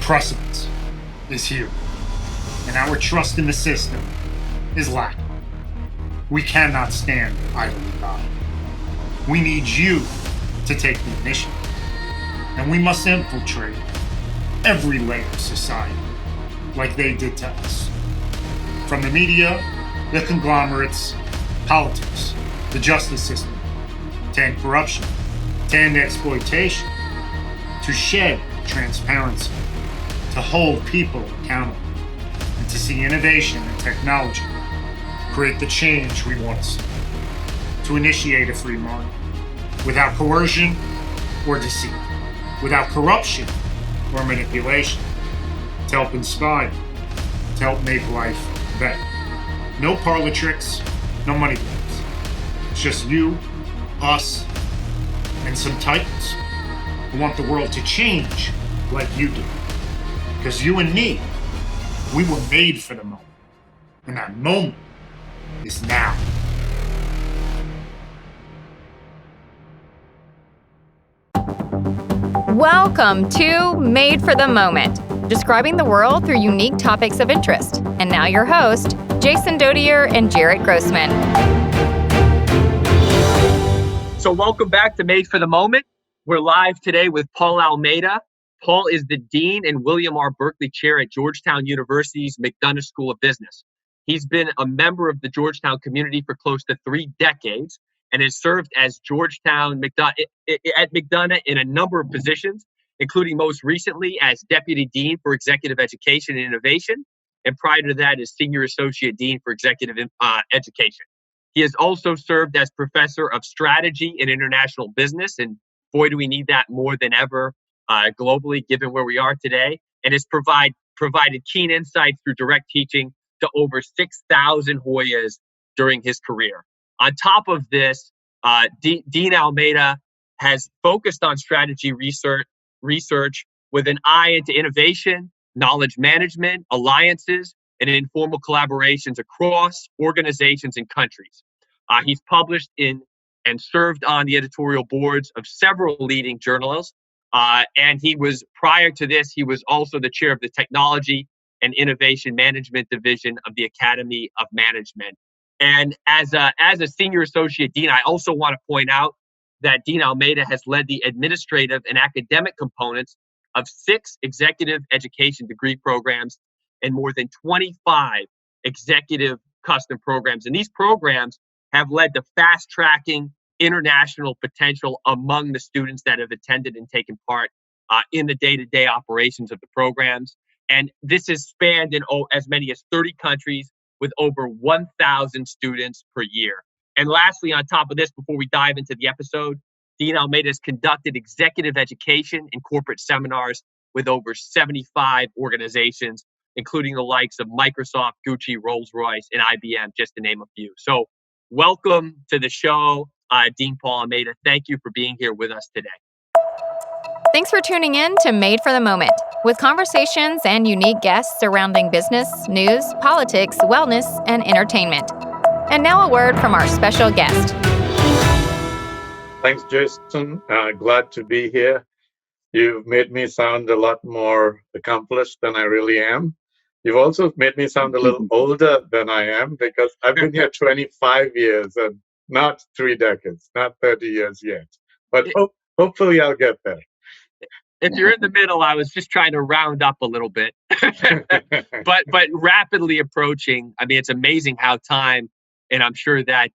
precipice is here, and our trust in the system is lacking. We cannot stand idly by. We need you to take the initiative, and we must infiltrate every layer of society like they did to us. From the media, the conglomerates, politics, the justice system, to end corruption, to end exploitation, to shed transparency, to hold people accountable, and to see innovation and technology create the change we want to see, to initiate a free market without coercion or deceit, without corruption or manipulation, to help inspire, to help make life better. No parlor tricks, no money games. It's just you, us, and some titans who want the world to change like you do. Because you and me, we were made for the moment. And that moment is now. Welcome to Made for the Moment, describing the world through unique topics of interest. And now your host, Jason Dodier and Jarrett Grossman. So welcome back to Made for the Moment. We're live today with Paul Almeida. Paul is the Dean and William R. Berkley Chair at Georgetown University's McDonough School of Business. He's been a member of the Georgetown community for close to 3 decades and has served as at McDonough in a number of positions, including most recently as Deputy Dean for Executive Education and Innovation, and prior to that as Senior Associate Dean for Executive Education. He has also served as Professor of Strategy and International Business, and boy, do we need that more than ever globally, given where we are today, and has provided keen insights through direct teaching to over 6,000 Hoyas during his career. On top of this, Dean Almeida has focused on strategy research with an eye into innovation, knowledge management, alliances, and informal collaborations across organizations and countries. He's published in and served on the editorial boards of several leading journals. And prior to this, he was also the chair of the Technology and Innovation Management Division of the Academy of Management. And as a senior associate dean, I also want to point out that Dean Almeida has led the administrative and academic components of 6 executive education degree programs and more than 25 executive custom programs. And these programs have led to fast-tracking international potential among the students that have attended and taken part in the day-to-day operations of the programs. And this has spanned in as many as 30 countries with over 1,000 students per year. And lastly, on top of this, before we dive into the episode, Dean Almeida has conducted executive education and corporate seminars with over 75 organizations, including the likes of Microsoft, Gucci, Rolls-Royce, and IBM, just to name a few. So welcome to the show, Dean Paul Almeida. Thank you for being here with us today. Thanks for tuning in to Made for the Moment, with conversations and unique guests surrounding business, news, politics, wellness, and entertainment. And now a word from our special guest. Thanks, Jason. Glad to be here. You've made me sound a lot more accomplished than I really am. You've also made me sound a little older than I am, because I've been here 25 years and not 3 decades, not 30 years yet. But hopefully I'll get there. If you're in the middle, I was just trying to round up a little bit, but rapidly approaching. I mean, it's amazing how time, and I'm sure that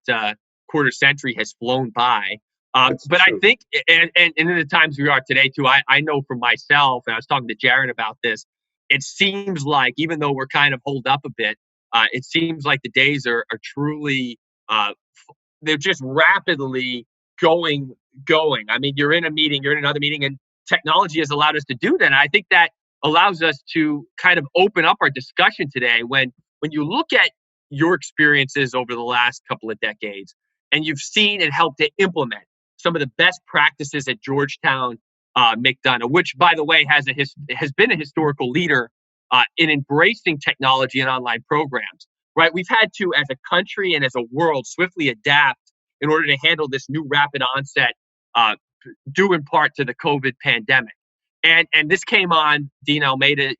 quarter century has flown by. But true. I think, and in the times we are today too, I know for myself, and I was talking to Jarrett about this, it seems like, even though we're kind of holed up a bit, it seems like the days are truly, they're just rapidly going. I mean, you're in a meeting, you're in another meeting, and technology has allowed us to do that. And I think that allows us to kind of open up our discussion today. When you look at your experiences over the last couple of decades, and you've seen and helped to implement some of the best practices at Georgetown McDonough, which, by the way, has been a historical leader in embracing technology and online programs, right? We've had to, as a country and as a world, swiftly adapt in order to handle this new rapid onset, due in part to the COVID pandemic. And this came on Dean Almeida,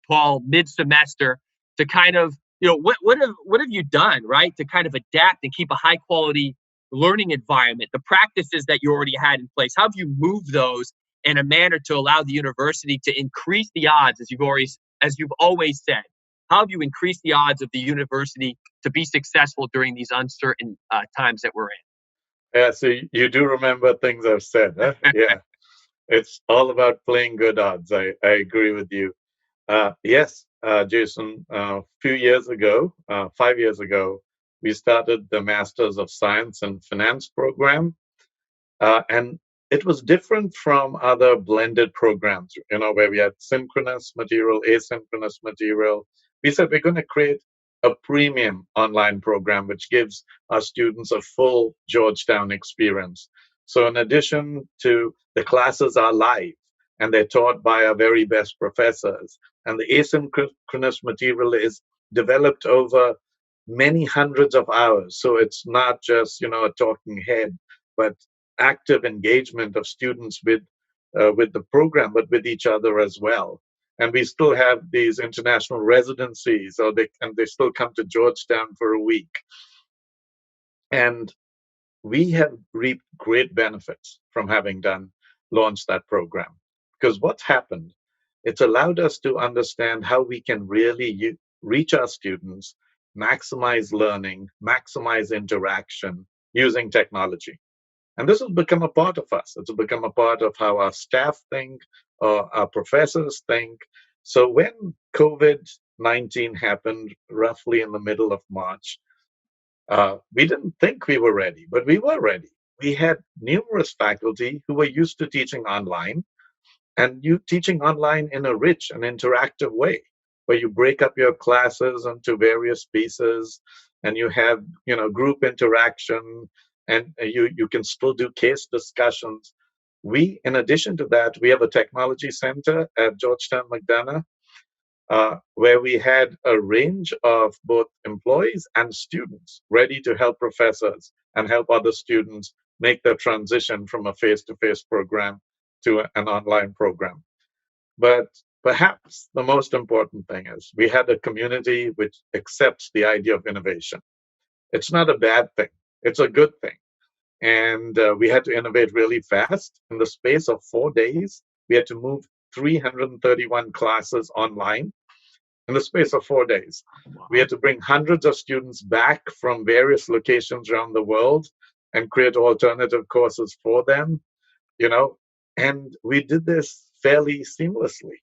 Paul, mid-semester to kind of, what have you done, right, to kind of adapt and keep a high quality learning environment, the practices that you already had in place? How have you moved those in a manner to allow the university to increase the odds, as you've always said? How have you increased the odds of the university to be successful during these uncertain times that we're in? Yeah, so you do remember things I've said, huh? Yeah, it's all about playing good odds. I agree with you. Yes, Jason, a few years ago, 5 years ago, we started the Masters of Science and Finance program. And it was different from other blended programs, where we had synchronous material, asynchronous material. We said we're going to create a premium online program which gives our students a full Georgetown experience. So in addition to the classes are live and they're taught by our very best professors, and the asynchronous material is developed over many hundreds of hours. So it's not just, a talking head, but active engagement of students with the program, but with each other as well. And we still have these international residencies, they still come to Georgetown for a week. And we have reaped great benefits from having launched that program. Because what's happened, it's allowed us to understand how we can really reach our students, maximize learning, maximize interaction using technology. And this has become a part of us. It's become a part of how our staff think, or our professors think. So when COVID-19 happened roughly in the middle of March, we didn't think we were ready, but we were ready. We had numerous faculty who were used to teaching online, and you teaching online in a rich and interactive way, where you break up your classes into various pieces, and you have group interaction, and you can still do case discussions. In addition to that, we have a technology center at Georgetown McDonough, where we had a range of both employees and students ready to help professors and help other students make the transition from a face-to-face program to an online program. But perhaps the most important thing is we had a community which accepts the idea of innovation. It's not a bad thing. It's a good thing. And we had to innovate really fast. In the space of 4 days, we had to move 331 classes online in the space of 4 days. Wow. We had to bring hundreds of students back from various locations around the world and create alternative courses for them, and we did this fairly seamlessly.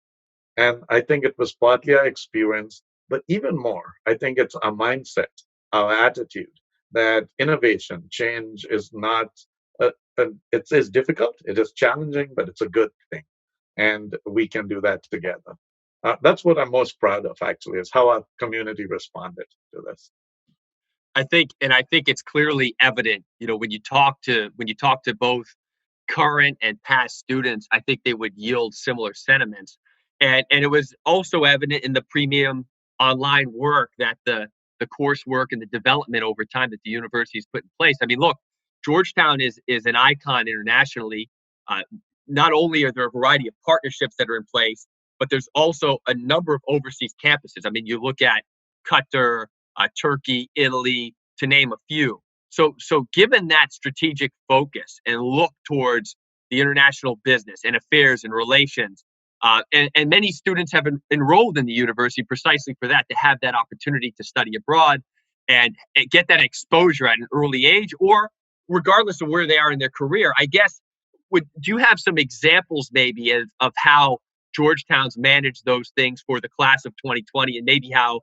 And I think it was partly our experience, but even more, I think it's our mindset, our attitude, that innovation, change is not, it is difficult, it is challenging, but it's a good thing. And we can do that together. That's what I'm most proud of, actually, is how our community responded to this. I think it's clearly evident, when you talk to both current and past students, I think they would yield similar sentiments. And it was also evident in the premium online work that the coursework and the development over time that the university has put in place. I mean, look, Georgetown is an icon internationally. Not only are there a variety of partnerships that are in place, but there's also a number of overseas campuses. I mean, you look at Qatar, Turkey, Italy, to name a few. So given that strategic focus and look towards the international business and affairs and relations, and many students have enrolled in the university precisely for that, to have that opportunity to study abroad and get that exposure at an early age, or regardless of where they are in their career. I guess, do you have some examples maybe of how Georgetown's managed those things for the class of 2020, and maybe how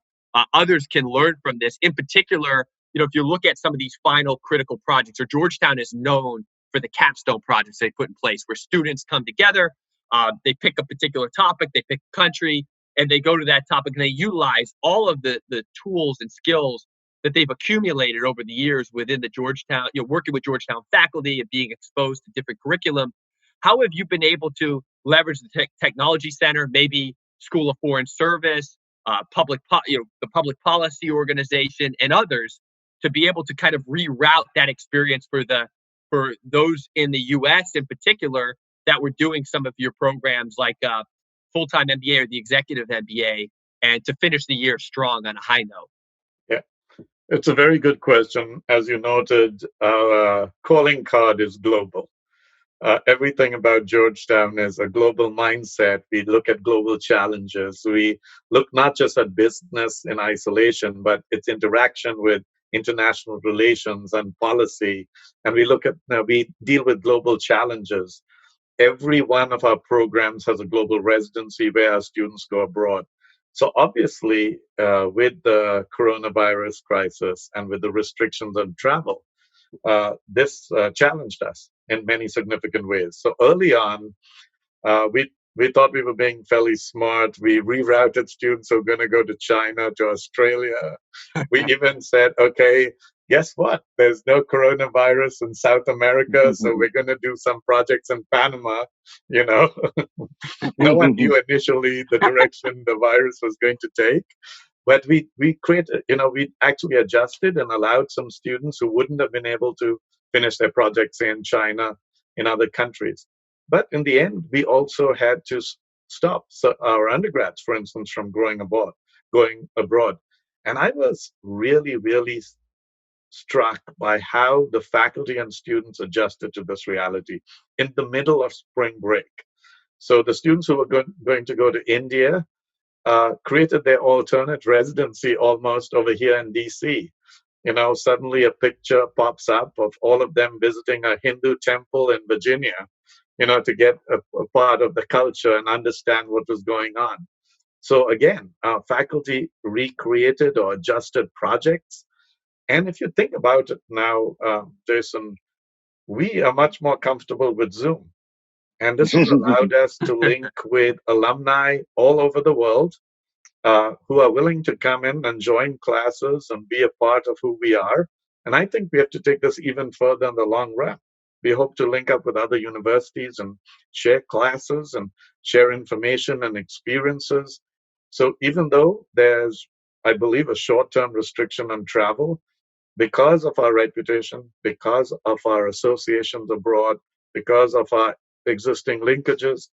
others can learn from this? In particular, if you look at some of these final critical projects, or Georgetown is known for the capstone projects they put in place, where students come together, they pick a particular topic, they pick a country, and they go to that topic, and they utilize all of the tools and skills that they've accumulated over the years within the Georgetown, working with Georgetown faculty and being exposed to different curriculum. How have you been able to leverage the technology center, maybe School of Foreign Service, the public policy organization, and others, to be able to kind of reroute that experience for those in the U.S. in particular, that were doing some of your programs like full-time MBA or the executive MBA, and to finish the year strong on a high note? Yeah, it's a very good question. As you noted, our calling card is global. Everything about Georgetown is a global mindset. We look at global challenges. We look not just at business in isolation, but its interaction with international relations and policy. And we deal with global challenges. Every one of our programs has a global residency where our students go abroad. So obviously, with the coronavirus crisis and with the restrictions on travel, this challenged us in many significant ways. So early on, we thought we were being fairly smart. We rerouted students who were going to go to China, to Australia. We even said, okay, guess what? There's no coronavirus in South America, so we're going to do some projects in Panama. You know, no one knew initially the direction the virus was going to take. But we created, we actually adjusted and allowed some students who wouldn't have been able to finish their projects in China, in other countries. But in the end, we also had to stop our undergrads, for instance, from going abroad. And I was really, really struck by how the faculty and students adjusted to this reality in the middle of spring break. So the students who were going to go to India created their alternate residency almost over here in DC. Suddenly a picture pops up of all of them visiting a Hindu temple in Virginia, to get a part of the culture and understand what was going on. So again, our faculty recreated or adjusted projects. And if you think about it now, Jason, we are much more comfortable with Zoom. And this has allowed us to link with alumni all over the world who are willing to come in and join classes and be a part of who we are. And I think we have to take this even further in the long run. We hope to link up with other universities and share classes and share information and experiences. So even though there's, I believe, a short-term restriction on travel, because of our reputation, because of our associations abroad, because of our existing linkages,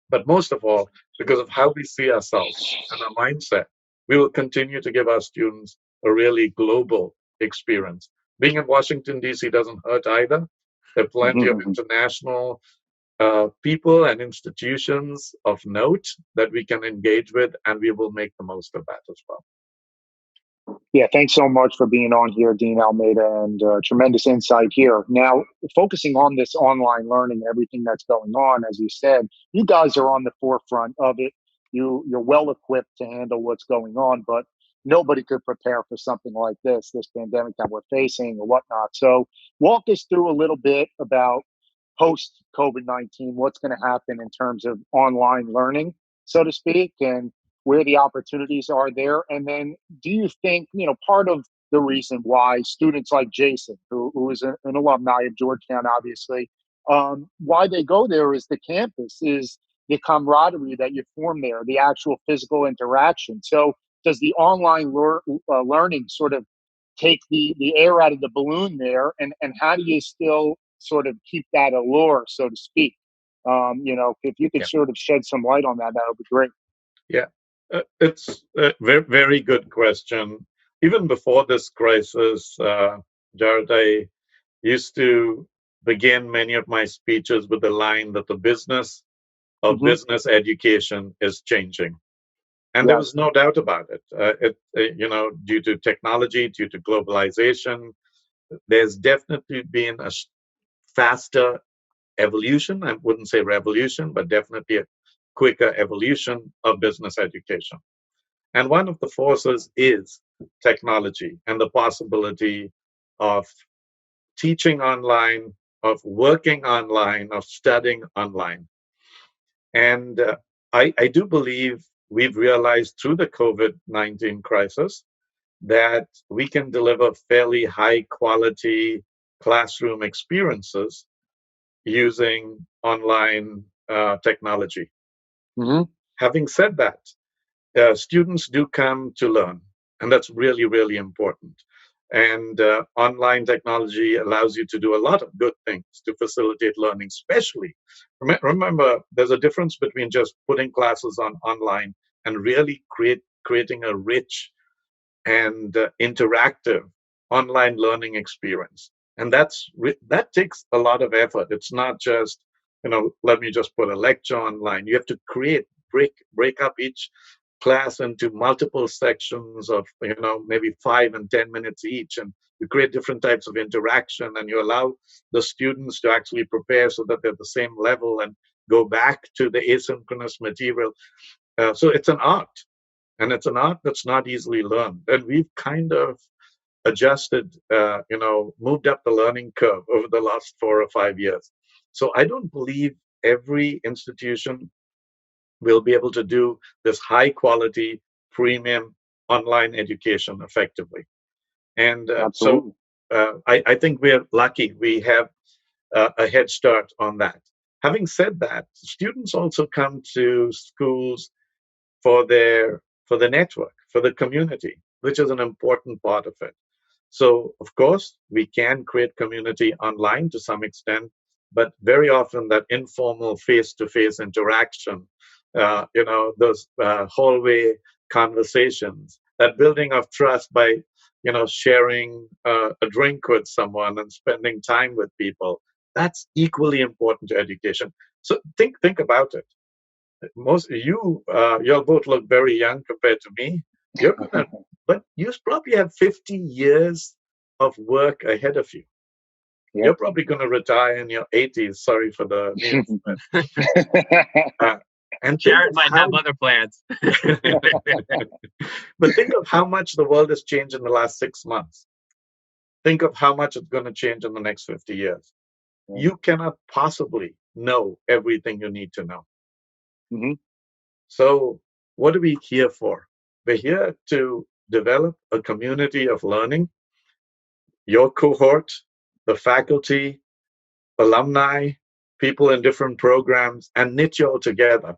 but most of all, because of how we see ourselves and our mindset, we will continue to give our students a really global experience. Being in Washington, D.C. doesn't hurt either. There are plenty of international people and institutions of note that we can engage with, and we will make the most of that as well. Yeah, thanks so much for being on here, Dean Almeida, and tremendous insight here. Now, focusing on this online learning, everything that's going on, as you said, you guys are on the forefront of it. You're well equipped to handle what's going on, but nobody could prepare for something like this pandemic that we're facing or whatnot. So walk us through a little bit about post-COVID-19, what's going to happen in terms of online learning, so to speak, and where the opportunities are there. And then do you think, part of the reason why students like Jason, who is an alumni of Georgetown, obviously, why they go there is the campus, is the camaraderie that you form there, the actual physical interaction. So does the online learning sort of take the air out of the balloon there? And how do you still sort of keep that allure, so to speak? If you could sort of shed some light on that, that would be great. Yeah. It's a very, very good question. Even before this crisis, Jared, I used to begin many of my speeches with the line that the business of business education is changing. And there was no doubt about it. Due to technology, due to globalization, there's definitely been a faster evolution. I wouldn't say revolution, but definitely a quicker evolution of business education. And one of the forces is technology and the possibility of teaching online, of working online, of studying online. And I do believe we've realized through the COVID-19 crisis that we can deliver fairly high quality classroom experiences using online technology. Having said that, students do come to learn, and that's really, really important. And online technology allows you to do a lot of good things to facilitate learning, especially. Remember, there's a difference between just putting classes on online and really creating a rich and interactive online learning experience. And that takes a lot of effort. It's not just, let me just put a lecture online. You have to break up each class into multiple sections of, maybe 5 and 10 minutes each. And you create different types of interaction, and you allow the students to actually prepare so that they're at the same level and go back to the asynchronous material. So it's an art. And it's an art that's not easily learned. And we've kind of adjusted, moved up the learning curve over the last 4 or 5 years. So I don't believe every institution will be able to do this high quality, premium online education effectively. And I think we're lucky we have a head start on that. Having said that, students also come to schools for the network, for the community, which is an important part of it. So, of course, we can create community online to some extent, but very often that informal face-to-face interaction, those hallway conversations, that building of trust by, sharing a drink with someone and spending time with people, that's equally important to education. So think about it. You'll both look very young compared to me. But you probably have 50 years of work ahead of you. Yep. You're probably going to retire in your 80s. Sorry for the news. And Jared might have other plans. But think of how much the world has changed in the last 6 months. Think of how much it's going to change in the next 50 years. Yeah. You cannot possibly know everything you need to know. Mm-hmm. So what are we here for? We're here to develop a community of learning. Your cohort, the faculty, alumni, people in different programs, and knit you all together,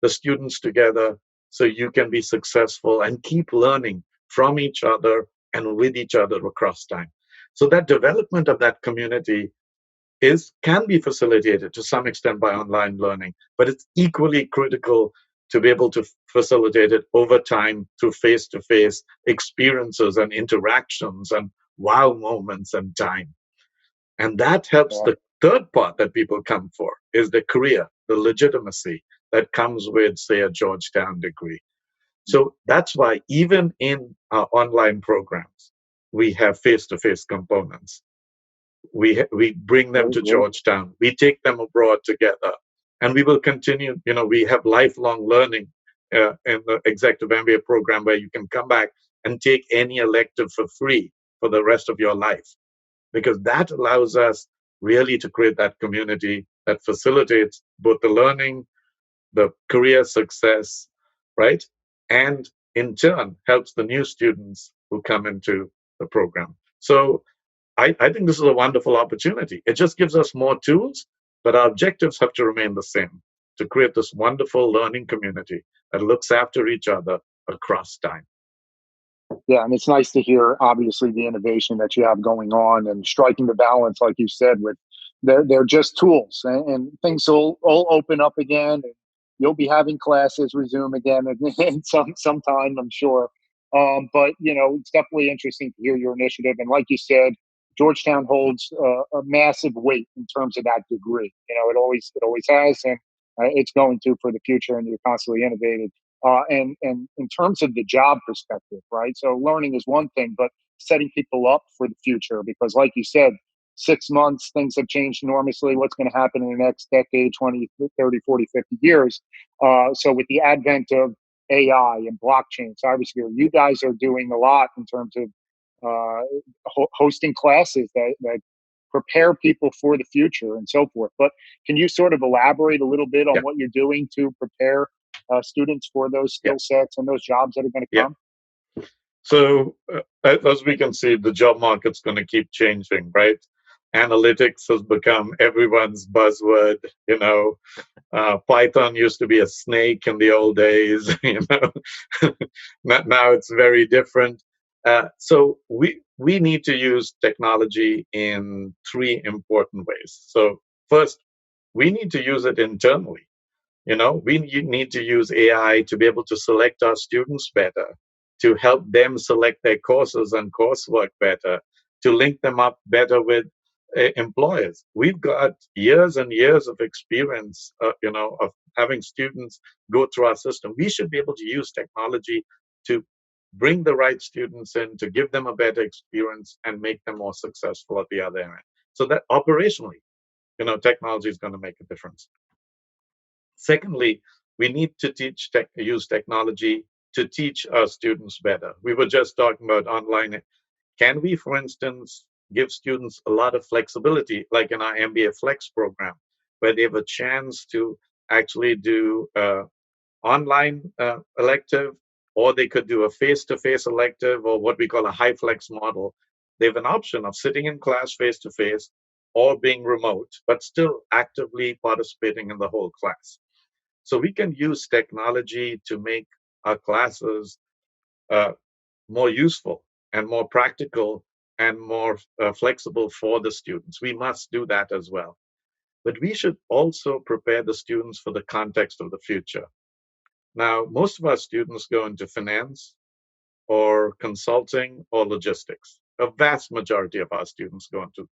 the students together, so you can be successful and keep learning from each other and with each other across time. So that development of that community can be facilitated to some extent by online learning, but it's equally critical to be able to facilitate it over time through face-to-face experiences and interactions and wow moments and time. And that helps. The third part that people come for is the career, the legitimacy that comes with, say, a Georgetown degree. So that's why even in our online programs, we have face-to-face components. We bring them to Georgetown. We take them abroad together. And we will continue. We have lifelong learning in the Executive MBA program where you can come back and take any elective for free for the rest of your life. Because that allows us really to create that community that facilitates both the learning, the career success, right? And in turn, helps the new students who come into the program. So I think this is a wonderful opportunity. It just gives us more tools, but our objectives have to remain the same, to create this wonderful learning community that looks after each other across time. Yeah, and it's nice to hear, obviously, the innovation that you have going on and striking the balance, like you said, with they're just tools, and things will all open up again. And you'll be having classes resume again in sometime, I'm sure. But it's definitely interesting to hear your initiative, and like you said, Georgetown holds a massive weight in terms of that degree. It always has, and it's going to for the future, and you're constantly innovating. And in terms of the job perspective, right? So learning is one thing, but setting people up for the future, because like you said, 6 months, things have changed enormously. What's going to happen in the next decade, 20, 30, 40, 50 years? So with the advent of AI and blockchain, cybersecurity, you guys are doing a lot in terms of hosting classes that prepare people for the future and so forth. But can you sort of elaborate a little bit on what you're doing to prepare students for those skill sets and those jobs that are going to come? So as we can see, the job market's going to keep changing, right? Analytics has become everyone's buzzword. Python used to be a snake in the old days. Now it's very different. So we need to use technology in three important ways. So first, we need to use it internally. We need to use AI to be able to select our students better, to help them select their courses and coursework better, to link them up better with employers. We've got years and years of experience, of having students go through our system. We should be able to use technology to bring the right students in, to give them a better experience and make them more successful at the other end. So that operationally, technology is going to make a difference. Secondly, we need to use technology to teach our students better. We were just talking about online. Can we, for instance, give students a lot of flexibility, like in our MBA Flex program, where they have a chance to actually do online elective, or they could do a face-to-face elective, or what we call a high flex model. They have an option of sitting in class face-to-face or being remote, but still actively participating in the whole class. So we can use technology to make our classes more useful and more practical and more flexible for the students. We must do that as well. But we should also prepare the students for the context of the future. Now, most of our students go into finance or consulting or logistics. A vast majority of our students go into.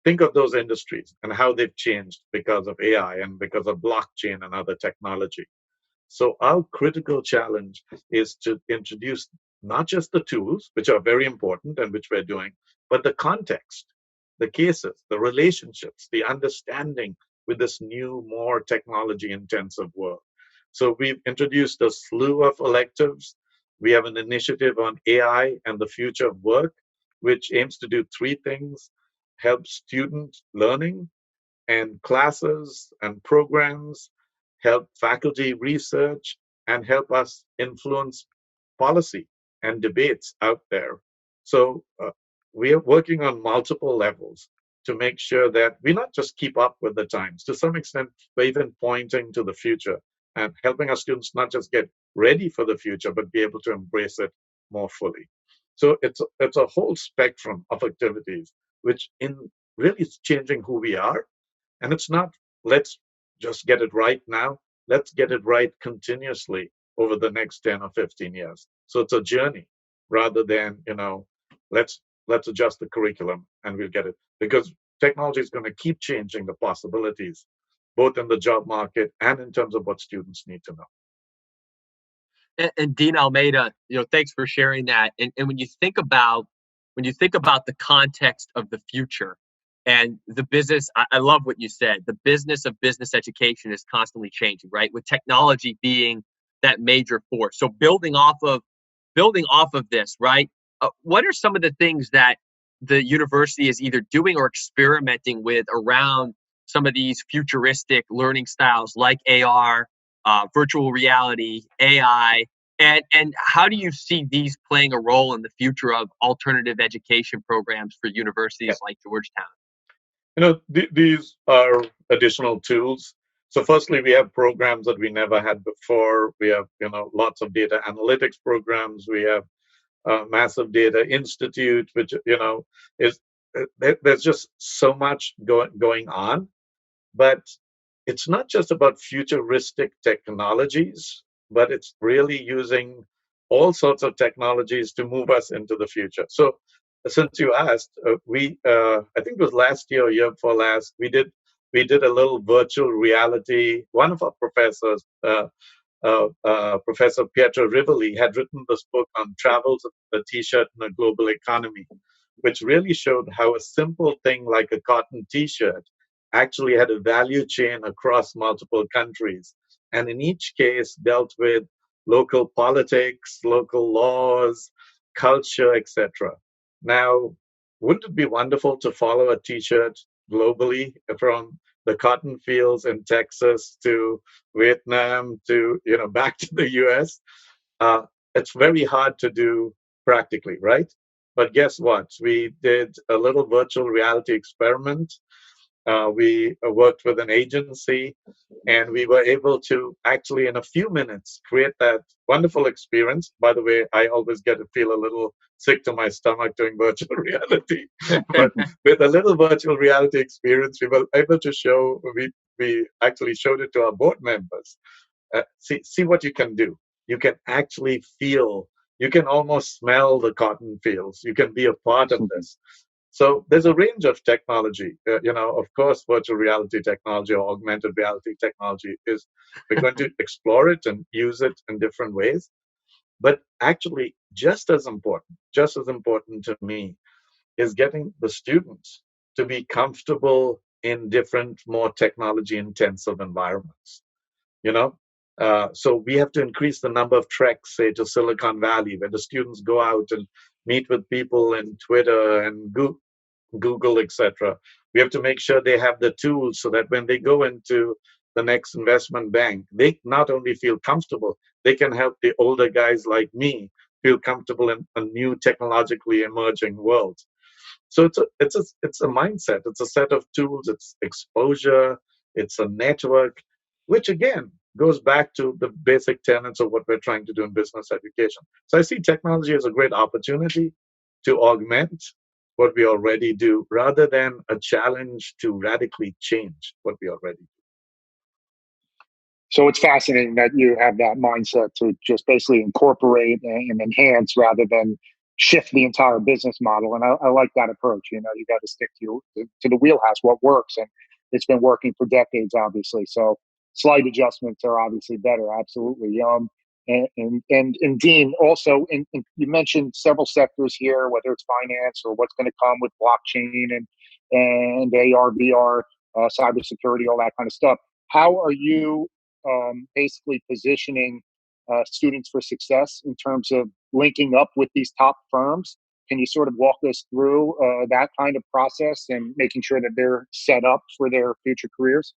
Think of those industries and how they've changed because of AI and because of blockchain and other technology. So our critical challenge is to introduce not just the tools, which are very important and which we're doing, but the context, the cases, the relationships, the understanding with this new, more technology-intensive world. So we've introduced a slew of electives. We have an initiative on AI and the future of work, which aims to do three things: help student learning and classes and programs, help faculty research, and help us influence policy and debates out there. So we are working on multiple levels to make sure that we not just keep up with the times, to some extent, we're even pointing to the future and helping our students not just get ready for the future, but be able to embrace it more fully. So it's a whole spectrum of activities, which in really is changing who we are. And it's not, let's just get it right now. Let's get it right continuously over the next 10 or 15 years. So it's a journey rather than, let's adjust the curriculum and we'll get it. Because technology is going to keep changing the possibilities, both in the job market and in terms of what students need to know. And Dean Almeida, thanks for sharing that. And when you think about the context of the future and the business, I love what you said. The business of business education is constantly changing, right? With technology being that major force. So building off of this, right? What are some of the things that the university is either doing or experimenting with around some of these futuristic learning styles like AR, virtual reality, AI, and how do you see these playing a role in the future of alternative education programs for universities like Georgetown? These are additional tools. So firstly, we have programs that we never had before. We have, lots of data analytics programs. We have Massive Data Institute, which, is there's just so much going on. But it's not just about futuristic technologies, but it's really using all sorts of technologies to move us into the future. So since you asked, I think it was last year or year before last, we did a little virtual reality. One of our professors, Professor Pietro Rivoli, had written this book on travels of the T-shirt in a global economy, which really showed how a simple thing like a cotton T-shirt actually had a value chain across multiple countries, and in each case dealt with local politics, local laws, culture, etc. Now, wouldn't it be wonderful to follow a T-shirt globally from the cotton fields in Texas to Vietnam to back to the US? It's very hard to do practically, right? But guess what? We did a little virtual reality experiment. We worked with an agency And we were able to actually, in a few minutes, create that wonderful experience. By the way, I always get to feel a little sick to my stomach doing virtual reality. But with a little virtual reality experience, we were able to show, we actually showed it to our board members. See what you can do. You can actually feel, you can almost smell the cotton fields. You can be a part of this. So there's a range of technology. Of course, virtual reality technology or augmented reality technology we're going to explore it and use it in different ways. But actually, just as important to me is getting the students to be comfortable in different, more technology-intensive environments. So we have to increase the number of treks, say, to Silicon Valley, where the students go out and meet with people in Twitter and Google, etc. We have to make sure they have the tools so that when they go into the next investment bank, they not only feel comfortable, they can help the older guys like me feel comfortable in a new technologically emerging world. So it's a mindset. It's a set of tools. It's exposure. It's a network, which again goes back to the basic tenets of what we're trying to do in business education. So I see technology as a great opportunity to augment what we already do, rather than a challenge to radically change what we already do. So it's fascinating that you have that mindset to just basically incorporate and enhance rather than shift the entire business model. And I like that approach. You got to stick to the wheelhouse, what works. And it's been working for decades, obviously. So slight adjustments are obviously better. Absolutely. And Dean, also, you mentioned several sectors here, whether it's finance or what's going to come with blockchain and AR, VR, cybersecurity, all that kind of stuff. How are you basically positioning students for success in terms of linking up with these top firms? Can you sort of walk us through that kind of process and making sure that they're set up for their future careers?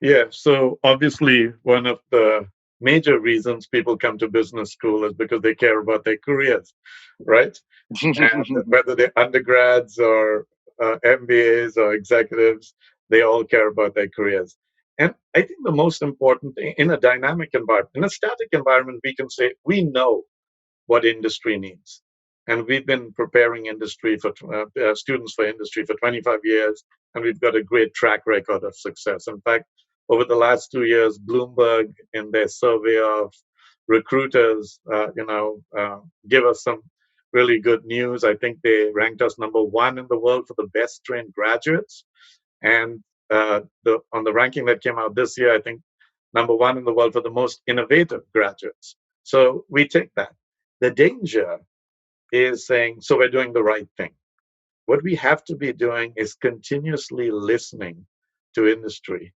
Yeah, so obviously one of the major reasons people come to business school is because they care about their careers, right? And whether they're undergrads or MBAs or executives, they all care about their careers. And I think the most important thing in a dynamic environment, in a static environment, we can say we know what industry needs. And we've been preparing industry for students for industry for 25 years, and we've got a great track record of success. In fact, over the last 2 years, Bloomberg, in their survey of recruiters, give us some really good news. I think they ranked us number 1 in the world for the best trained graduates. And on the ranking that came out this year, I think number 1 in the world for the most innovative graduates. So we take that. The danger is saying, so we're doing the right thing. What we have to be doing is continuously listening to industry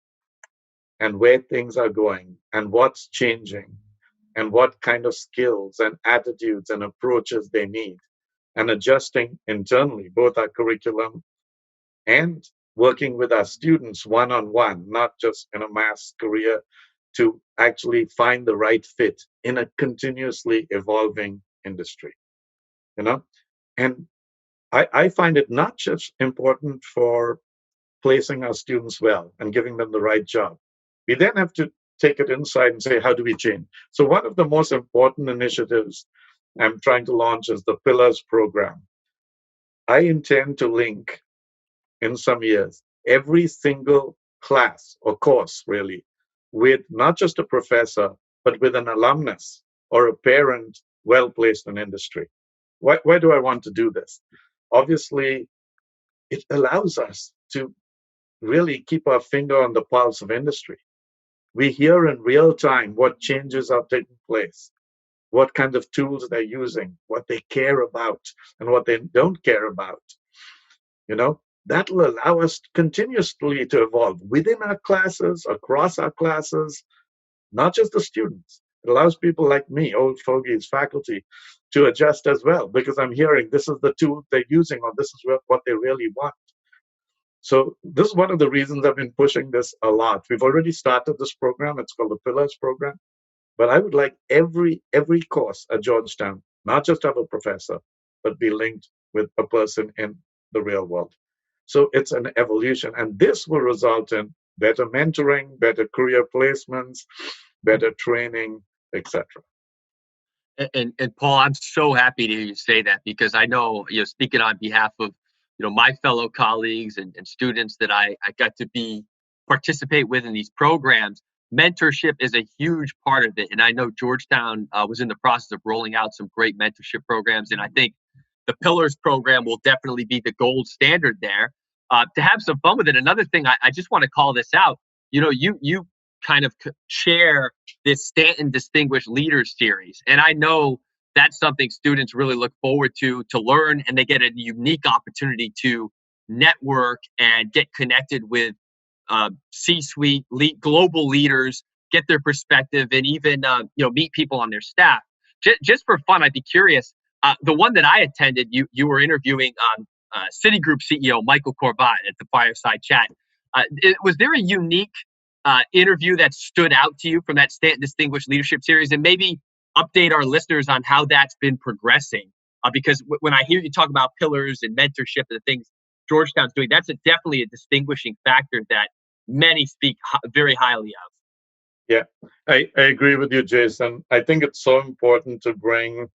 and where things are going and what's changing and what kind of skills and attitudes and approaches they need, and adjusting internally, both our curriculum and working with our students one-on-one, not just in a mass career, to actually find the right fit in a continuously evolving industry. And I find it not just important for placing our students well and giving them the right job. We then have to take it inside and say, how do we change? So one of the most important initiatives I'm trying to launch is the Pillars program. I intend to link, in some years, every single class or course, really, with not just a professor, but with an alumnus or a parent well placed in industry. Why do I want to do this? Obviously, it allows us to really keep our finger on the pulse of industry. We hear in real time what changes are taking place, what kind of tools they're using, what they care about, and what they don't care about. That will allow us continuously to evolve within our classes, across our classes, not just the students. It allows people like me, old fogies, faculty, to adjust as well, because I'm hearing this is the tool they're using, or this is what they really want. So this is one of the reasons I've been pushing this a lot. We've already started this program. It's called the Pillars program. But I would like every course at Georgetown, not just have a professor, but be linked with a person in the real world. So it's an evolution. And this will result in better mentoring, better career placements, better training, etc. And Paul, I'm so happy to hear you say that, because I know, speaking on behalf of, my fellow colleagues and students that I got to participate with in these programs, mentorship is a huge part of it. And I know Georgetown was in the process of rolling out some great mentorship programs. And I think the Pillars program will definitely be the gold standard there. To have some fun with it. Another thing, I just want to call this out. You kind of chair this Stanton Distinguished Leaders Series. And I know that's something students really look forward to learn, and they get a unique opportunity to network and get connected with C-suite global leaders, get their perspective, and even meet people on their staff. Just for fun, I'd be curious. The one that I attended, you were interviewing Citigroup CEO Michael Corbat at the Fireside Chat. Was there a unique interview that stood out to you from that Stanton Distinguished Leadership Series, and maybe update our listeners on how that's been progressing? Because when I hear you talk about pillars and mentorship and the things Georgetown's doing, that's definitely a distinguishing factor that many speak very highly of. Yeah, I agree with you, Jason. I think it's so important to bring,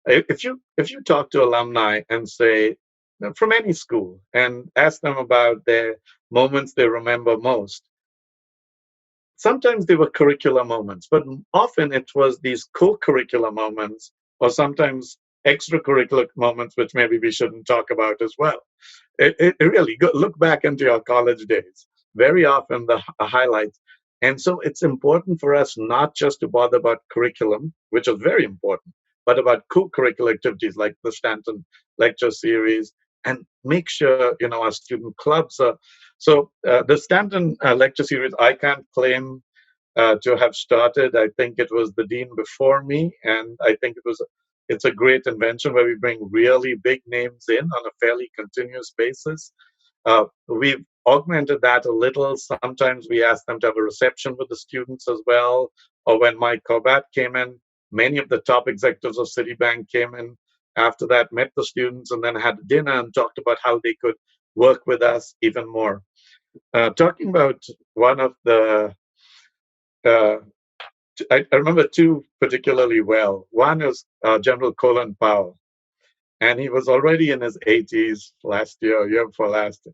if you talk to alumni and say, from any school, and ask them about their moments they remember most, sometimes they were curricular moments, but often it was these co-curricular moments, or sometimes extracurricular moments, which maybe we shouldn't talk about as well. It really, look back into your college days. Very often the highlights. And so it's important for us not just to bother about curriculum, which is very important, but about co-curricular activities like the Stanton Lecture Series, and make sure, our student clubs are. So the Stanton Lecture Series, I can't claim to have started. I think it was the dean before me, and I think it's a great invention where we bring really big names in on a fairly continuous basis. We've augmented that a little. Sometimes we ask them to have a reception with the students as well. Or when Mike Corbat came in, many of the top executives of Citibank came in after that, met the students, and then had dinner and talked about how they could work with us even more. Talking about one of the, I remember two particularly well. One is General Colin Powell, and he was already in his 80s last year before last.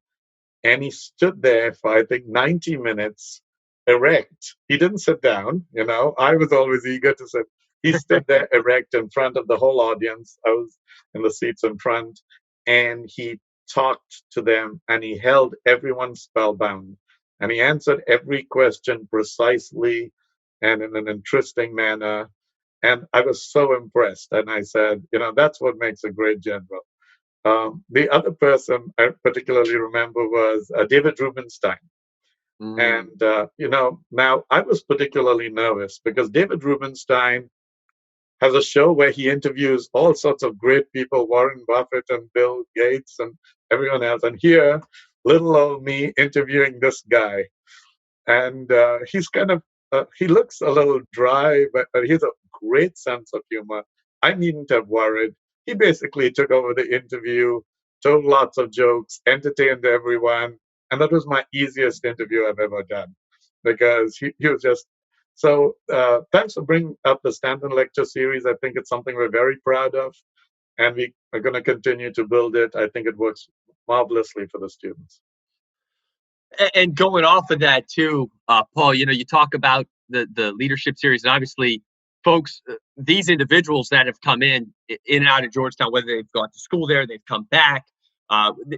And he stood there for, I think, 90 minutes erect. He didn't sit down, I was always eager to sit. He stood there erect in front of the whole audience. I was in the seats in front, and he talked to them, and he held everyone spellbound. And he answered every question precisely and in an interesting manner. And I was so impressed. And I said, that's what makes a great general. The other person I particularly remember was David Rubenstein. And, now I was particularly nervous because David Rubenstein has a show where he interviews all sorts of great people, Warren Buffett and Bill Gates and everyone else. And here, little old me interviewing this guy. And he's kind of, he looks a little dry, but he has a great sense of humor. I needn't have worried. He basically took over the interview, told lots of jokes, entertained everyone. And that was my easiest interview I've ever done because he was just, so thanks for bringing up the Stanton Lecture Series. I think it's something we're very proud of, and we are going to continue to build it. I think it works marvelously for the students. And going off of that too, Paul, you talk about the leadership series, and obviously, folks, these individuals that have come in and out of Georgetown, whether they've gone to school there, they've come back,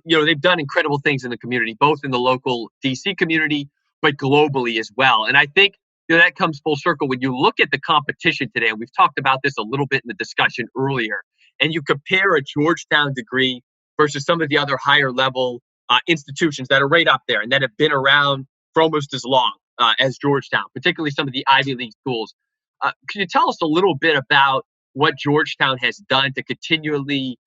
they've done incredible things in the community, both in the local DC community, but globally as well. And I think that comes full circle when you look at the competition today, and we've talked about this a little bit in the discussion earlier, and you compare a Georgetown degree versus some of the other higher level institutions that are right up there and that have been around for almost as long as Georgetown, particularly some of the Ivy League schools. Can you tell us a little bit about what Georgetown has done to continually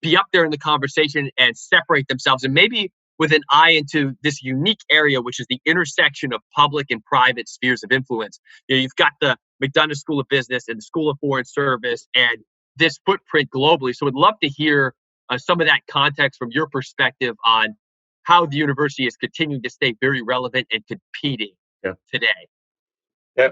be up there in the conversation and separate themselves, and maybe with an eye into this unique area, which is the intersection of public and private spheres of influence? You've got the McDonough School of Business and the School of Foreign Service and this footprint globally. So we'd love to hear some of that context from your perspective on how the university is continuing to stay very relevant and competing today. Yeah,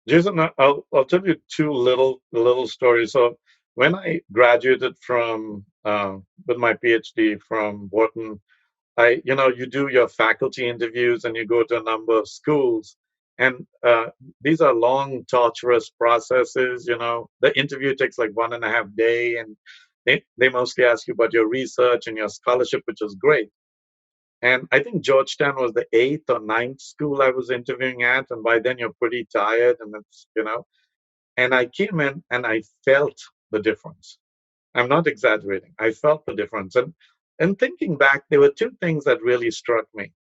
Jason, I'll tell you two little stories. So when I graduated from with my PhD from Wharton, you do your faculty interviews and you go to a number of schools, and these are long, torturous processes. The interview takes like 1.5 days, and they mostly ask you about your research and your scholarship, which is great. And I think Georgetown was the 8th or 9th school I was interviewing at. And by then you're pretty tired. And I came in and I felt the difference. I'm not exaggerating. I felt the difference. And thinking back, there were two things that really struck me.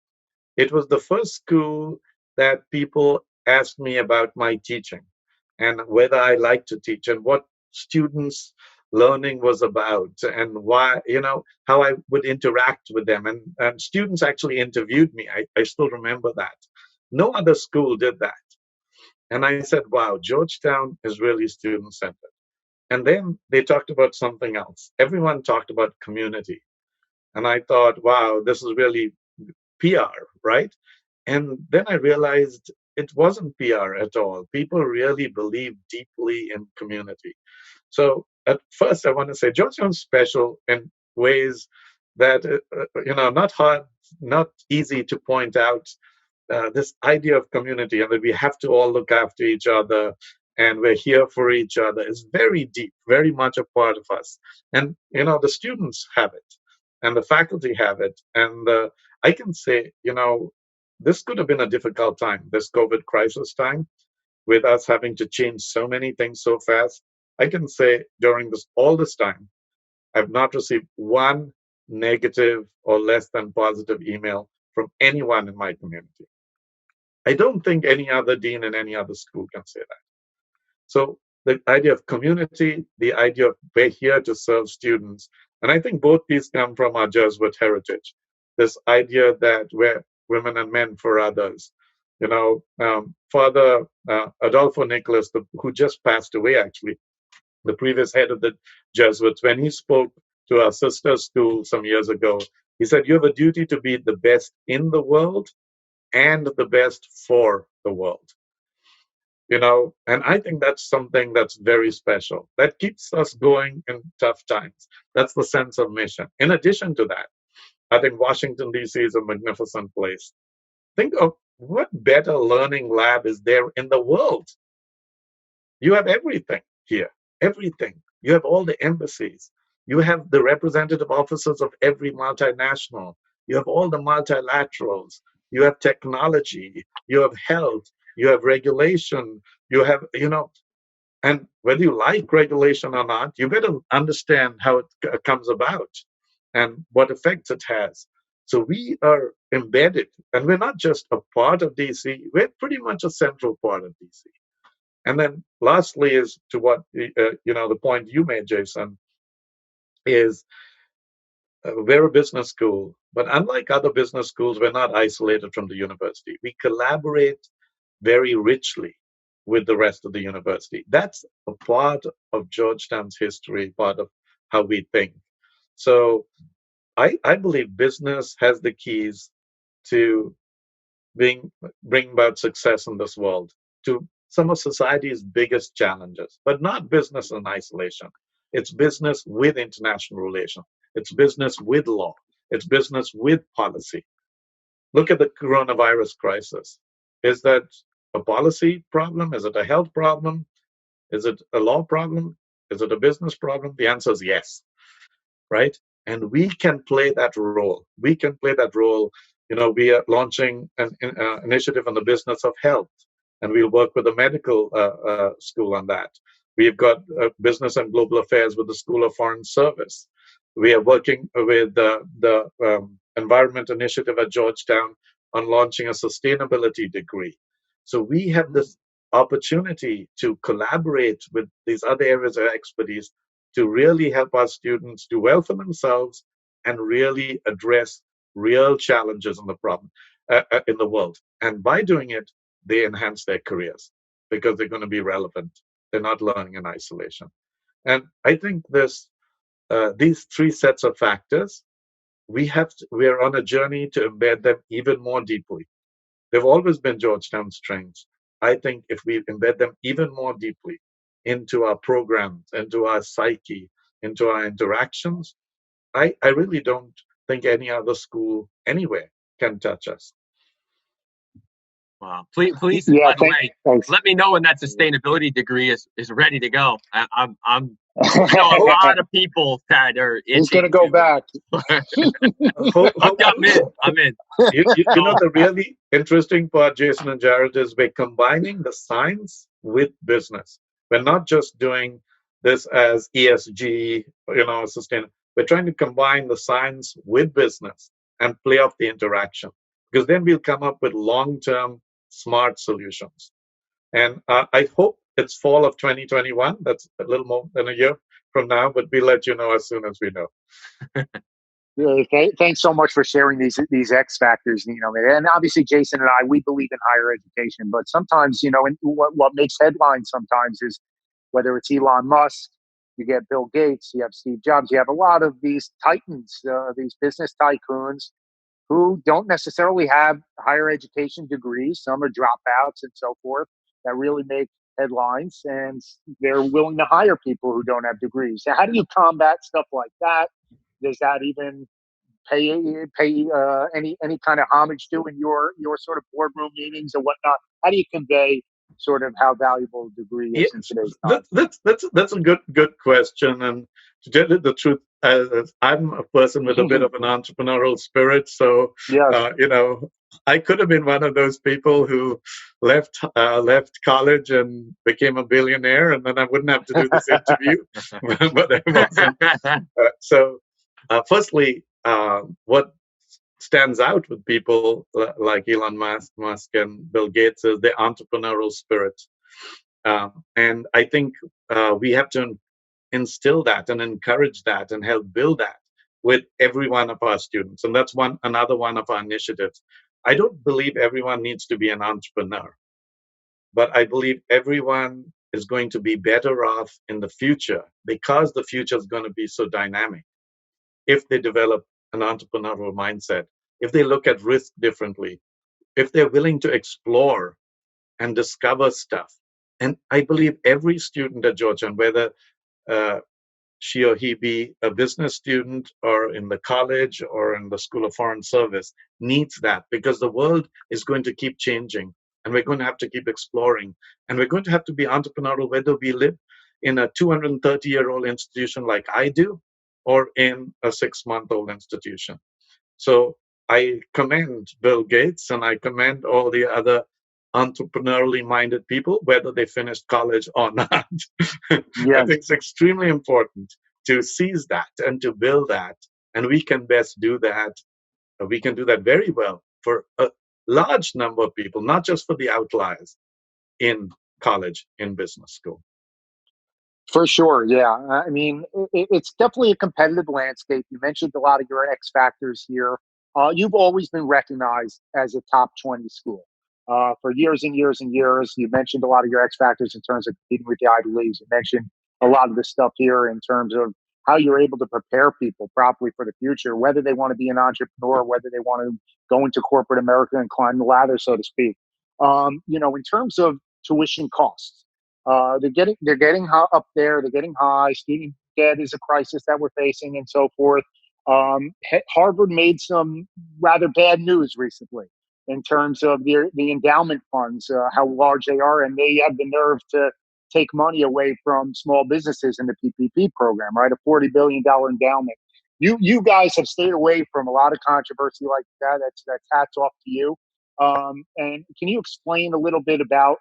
It was the first school that people asked me about my teaching and whether I like to teach and what students' learning was about and why, how I would interact with them. And students actually interviewed me. I still remember that. No other school did that. And I said, wow, Georgetown is really student centered. And then they talked about something else. Everyone talked about community. And I thought, wow, this is really PR, right? And then I realized it wasn't PR at all. People really believe deeply in community. So at first, I want to say Georgetown's special in ways that, not hard, not easy to point out. This idea of community and that we have to all look after each other and we're here for each other is very deep, very much a part of us. And, the students have it and the faculty have it. And I can say, this could have been a difficult time, this COVID crisis time, with us having to change so many things so fast. I can say during all this time, I've not received one negative or less than positive email from anyone in my community. I don't think any other dean in any other school can say that. So the idea of community, the idea of we're here to serve students, and I think both these come from our Jesuit heritage. This idea that we're women and men for others. Father Adolfo Nicholas, who just passed away actually, the previous head of the Jesuits, when he spoke to our sister school some years ago, he said, you have a duty to be the best in the world and the best for the world. And I think that's something that's very special. That keeps us going in tough times. That's the sense of mission. In addition to that, I think Washington, D.C. is a magnificent place. Think of what better learning lab is there in the world. You have everything here, everything. You have all the embassies. You have the representative offices of every multinational. You have all the multilaterals. You have technology. You have health. You have regulation. You have, and whether you like regulation or not, you better understand how it comes about and what effects it has. So we are embedded, and we're not just a part of DC, we're pretty much a central part of DC. And then lastly is to what, the point you made, Jason, is we're a business school, but unlike other business schools, we're not isolated from the university. We collaborate very richly with the rest of the university. That's a part of Georgetown's history, part of how we think. So I believe business has the keys to bring about success in this world, to some of society's biggest challenges, but not business in isolation. It's business with international relations. It's business with law. It's business with policy. Look at the coronavirus crisis. Is that a policy problem? Is it a health problem? Is it a law problem? Is it a business problem? The answer is yes, right? And we can play that role. We can play that role. We are launching an initiative on the business of health, and we'll work with the medical school on that. We've got business and global affairs with the School of Foreign Service. We are working with the Environment Initiative at Georgetown on launching a sustainability degree. So we have this opportunity to collaborate with these other areas of expertise to really help our students do well for themselves and really address real challenges in the world. And by doing it, they enhance their careers because they're going to be relevant. They're not learning in isolation. And I think these three sets of factors we're on a journey to embed them even more deeply. They've always been Georgetown strengths. I think if we embed them even more deeply into our programs, into our psyche, into our interactions, I really don't think any other school anywhere can touch us. Wow. Please, Yeah, by the way, thanks. let me know when that sustainability degree is ready to go. I know a lot of people that are He's itching going to go back. I'm in. You know, the really interesting part, Jason and Jared, is we're combining the science with business. We're not just doing this as ESG, sustain. We're trying to combine the science with business and play off the interaction, because then we'll come up with long-term smart solutions. And I hope it's fall of 2021. That's a little more than a year from now, but we'll let you know as soon as we know. Thanks so much for sharing these X factors, and obviously Jason and I, we believe in higher education, but sometimes, and what makes headlines sometimes is whether it's Elon Musk, you get Bill Gates, you have Steve Jobs, you have a lot of these titans, these business tycoons who don't necessarily have higher education degrees. Some are dropouts and so forth that really make headlines, and they're willing to hire people who don't have degrees. So how do you combat stuff like that? Does that even pay any kind of homage to in your sort of boardroom meetings or whatnot? How do you convey sort of how valuable a degree is in Yes, today's time? that's a good question. And to tell you the truth, I'm a person with a bit of an entrepreneurial spirit, so Yes. I could have been one of those people who left college and became a billionaire, and then I wouldn't have to do this interview. But I wasn't. Firstly, what stands out with people like Elon Musk and Bill Gates is their entrepreneurial spirit. And I think we have to instill that and encourage that and help build that with every one of our students. And that's another one of our initiatives. I don't believe everyone needs to be an entrepreneur, but I believe everyone is going to be better off in the future, because the future is going to be so dynamic if they develop an entrepreneurial mindset, if they look at risk differently, if they're willing to explore and discover stuff. And I believe every student at Georgetown, whether she or he be a business student or in the college or in the School of Foreign Service, needs that, because the world is going to keep changing and we're going to have to keep exploring, and we're going to have to be entrepreneurial, whether we live in a 230-year-old institution like I do or in a 6-month-old institution. So I commend Bill Gates and I commend all the other entrepreneurially minded people, whether they finished college or not. I Yes. think it's extremely important to seize that and to build that. And we can best do that. We can do that very well for a large number of people, not just for the outliers in college, in business school. For sure, yeah. I mean, it's definitely a competitive landscape. You mentioned a lot of your X factors here. You've always been recognized as a top 20 school for years and years and years. You mentioned a lot of your X factors in terms of competing with the Ivy Leagues. You mentioned a lot of the stuff here in terms of how you're able to prepare people properly for the future, whether they want to be an entrepreneur, whether they want to go into corporate America and climb the ladder, so to speak. In terms of tuition costs. They're getting up there. They're getting high. Student debt is a crisis that we're facing, and so forth. Harvard made some rather bad news recently in terms of the endowment funds, how large they are, and they have the nerve to take money away from small businesses in the PPP program, right? A $40 billion endowment. You guys have stayed away from a lot of controversy like that. That's hats off to you. And can you explain a little bit about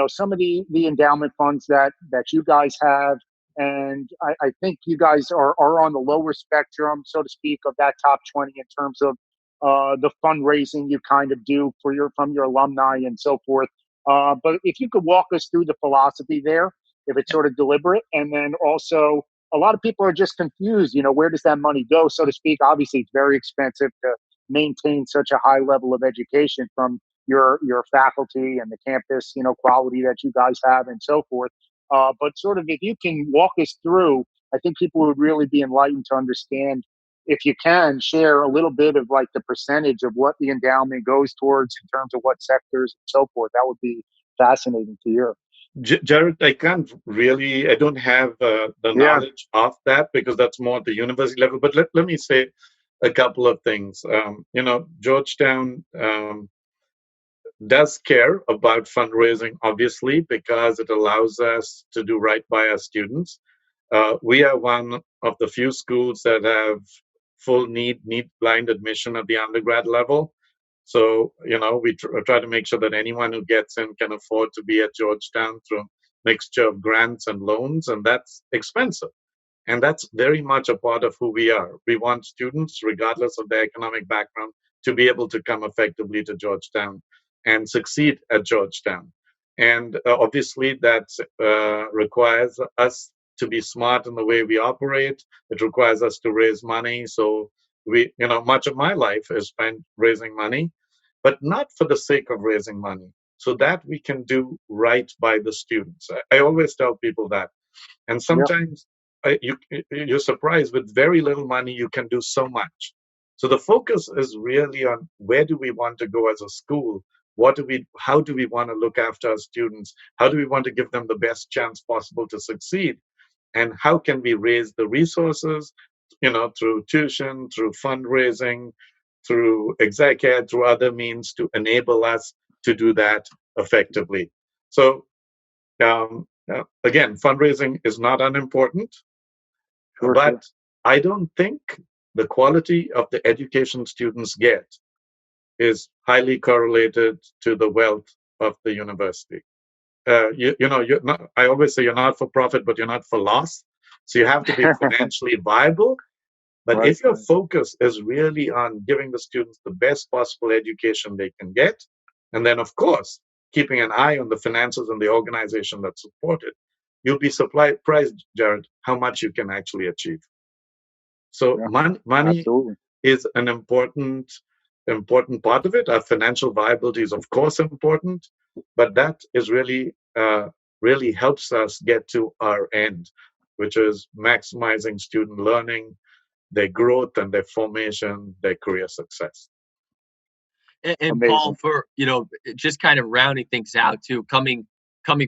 some of the endowment funds that you guys have? And I think you guys are on the lower spectrum, so to speak, of that top 20 in terms of the fundraising you kind of do from your alumni and so forth. But if you could walk us through the philosophy there, if it's sort of deliberate, and then also a lot of people are just confused, where does that money go, so to speak? Obviously, it's very expensive to maintain such a high level of education from your faculty and the campus, quality that you guys have and so forth. But sort of if you can walk us through, I think people would really be enlightened to understand if you can share a little bit of like the percentage of what the endowment goes towards in terms of what sectors and so forth, that would be fascinating to hear. Jared, I don't have the Yeah, knowledge of that because that's more at the university level. But let me say a couple of things. Georgetown does care about fundraising, obviously, because it allows us to do right by our students. We are one of the few schools that have full need blind admission at the undergrad level. So, we try to make sure that anyone who gets in can afford to be at Georgetown through a mixture of grants and loans, and that's expensive. And that's very much a part of who we are. We want students, regardless of their economic background, to be able to come effectively to Georgetown and succeed at Georgetown. And obviously, that requires us to be smart in the way we operate. It requires us to raise money. So much of my life is spent raising money, but not for the sake of raising money, so that we can do right by the students. I always tell people that. And yeah, sometimes you're surprised with very little money, you can do so much. So the focus is really on where do we want to go as a school? How do we want to look after our students? How do we want to give them the best chance possible to succeed? And how can we raise the resources, through tuition, through fundraising, through exec ed, through other means to enable us to do that effectively. So again, fundraising is not unimportant, sure, but sure. I don't think the quality of the education students get is highly correlated to the wealth of the university. You're not, I always say you're not for profit, but you're not for loss. So you have to be financially viable. But Right, if your right. focus is really on giving the students the best possible education they can get, and then, of course, keeping an eye on the finances and the organization that support it, you'll be surprised, Jared, how much you can actually achieve. So Yeah, money absolutely. is an important part of it. Our financial viability is, of course, important, but that is really helps us get to our end, which is maximizing student learning, their growth and their formation, their career success. And Paul, Amazing. for just kind of rounding things out too, coming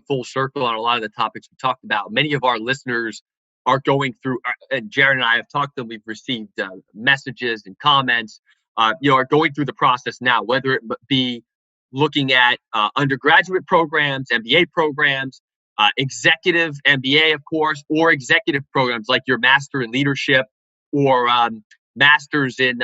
full circle on a lot of the topics we talked about. Many of our listeners are going through, and Jared and I have talked to them. We've received messages and comments. Are going through the process now, whether it be looking at undergraduate programs, MBA programs, executive MBA, of course, or executive programs like your Master in Leadership or masters in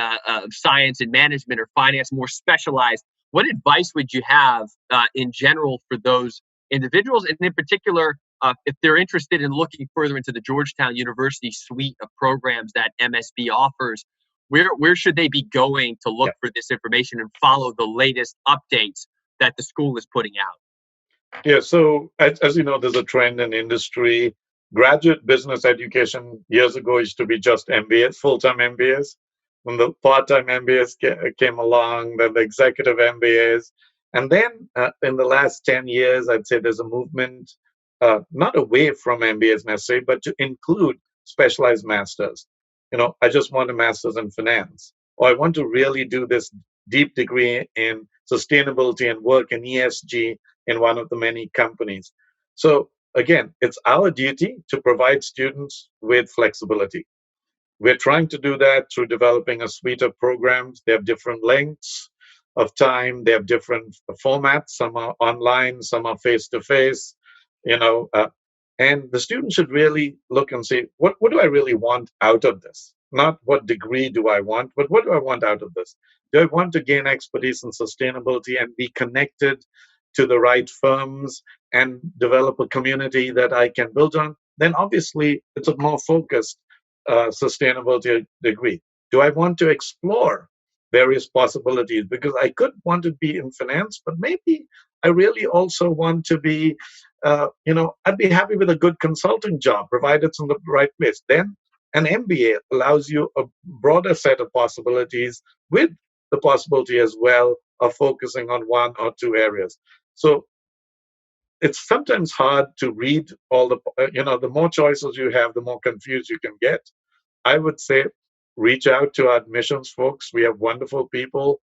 science and management or finance, more specialized. What advice would you have in general for those individuals, and in particular, if they're interested in looking further into the Georgetown University suite of programs that MSB offers? Where should they be going to look for this information and follow the latest updates that the school is putting out? Yeah, so as you know, there's a trend in industry. Graduate business education years ago used to be just MBAs, full-time MBAs. When the part-time MBAs came along, then the executive MBAs. And then in the last 10 years, I'd say there's a movement, not away from MBAs necessarily, but to include specialized masters. I just want a master's in finance, or I want to really do this deep degree in sustainability and work in ESG in one of the many companies. So again, it's our duty to provide students with flexibility. We're trying to do that through developing a suite of programs. They have different lengths of time. They have different formats. Some are online, some are face to face. You know, and the student should really look and say, what do I really want out of this? Not what degree do I want, but what do I want out of this? Do I want to gain expertise in sustainability and be connected to the right firms and develop a community that I can build on? Then obviously it's a more focused sustainability degree. Do I want to explore various possibilities? Because I could want to be in finance, but maybe I really also want to be, I'd be happy with a good consulting job, provided it's in the right place. Then an MBA allows you a broader set of possibilities with the possibility as well of focusing on one or two areas. So it's sometimes hard to read all the more choices you have, the more confused you can get. I would say reach out to our admissions folks. We have wonderful people.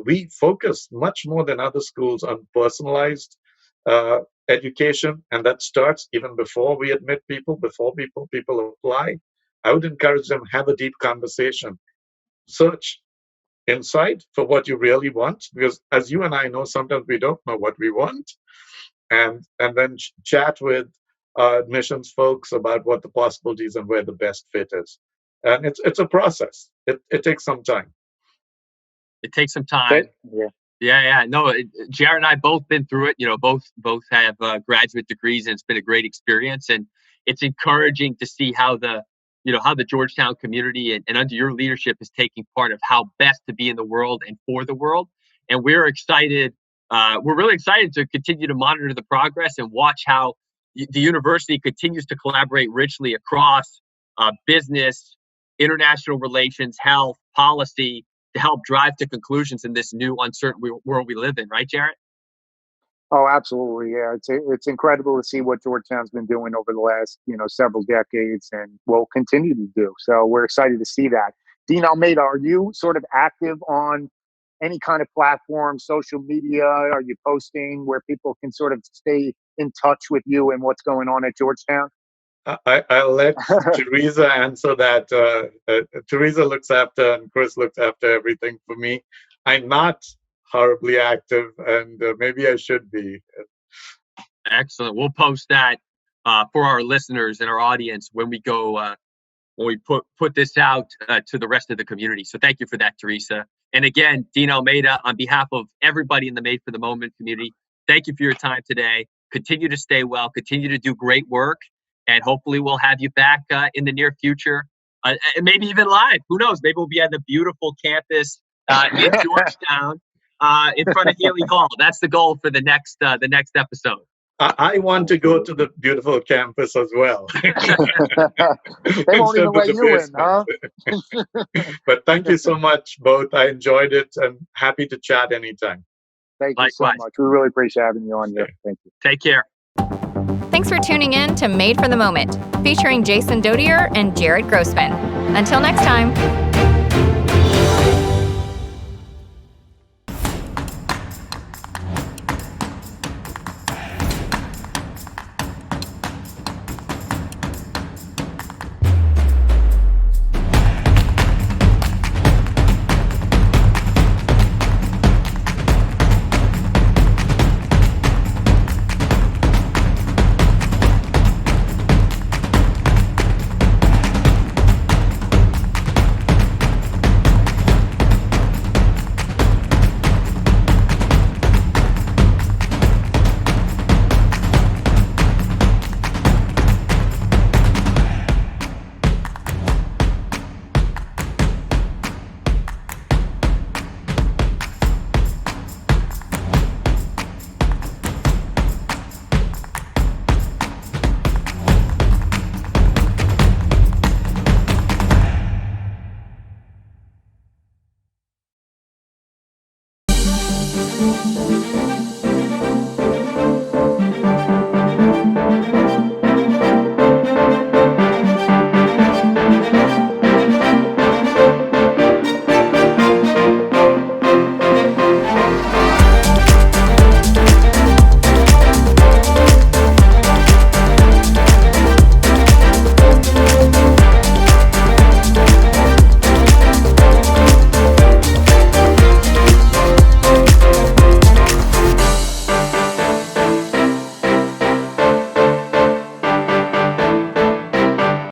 We focus much more than other schools on personalized education, and that starts even before we admit people, before people apply. I would encourage them, have a deep conversation, search inside for what you really want, because as you and I know, sometimes we don't know what we want, and then chat with admissions folks about what the possibilities and where the best fit is. And it's a process. It takes some time. It takes some time. Yeah. No, Jared and I both been through it. Both have graduate degrees, and it's been a great experience. And it's encouraging to see how the Georgetown community and under your leadership is taking part of how best to be in the world and for the world. And we're excited. We're really excited to continue to monitor the progress and watch how the university continues to collaborate richly across business, international relations, health, policy, to help drive to conclusions in this new uncertain world we live in, right, Jared? Oh, absolutely. Yeah, it's incredible to see what Georgetown's been doing over the last several decades, and will continue to do. So we're excited to see that. Dean Almeida, are you sort of active on any kind of platform, social media? Are you posting where people can sort of stay in touch with you and what's going on at Georgetown? I'll let Teresa answer that. Teresa looks after, and Chris looks after everything for me. I'm not horribly active, and maybe I should be. Excellent. We'll post that for our listeners and our audience when we go when we put this out to the rest of the community. So thank you for that, Teresa. And again, Dean Almeida, on behalf of everybody in the Made for the Moment community, thank you for your time today. Continue to stay well. Continue to do great work. And hopefully we'll have you back in the near future, and maybe even live. Who knows? Maybe we'll be at the beautiful campus in Georgetown in front of Healy Hall. That's the goal for the next episode. I want to go to the beautiful campus as well. They won't even let you in, huh? But thank you so much, both. I enjoyed it, and happy to chat anytime. Thank you so much. We really appreciate having you on here. Thank you. Take care. Thanks for tuning in to Made for the Moment, featuring Jason Dodier and Jared Grossman. Until next time.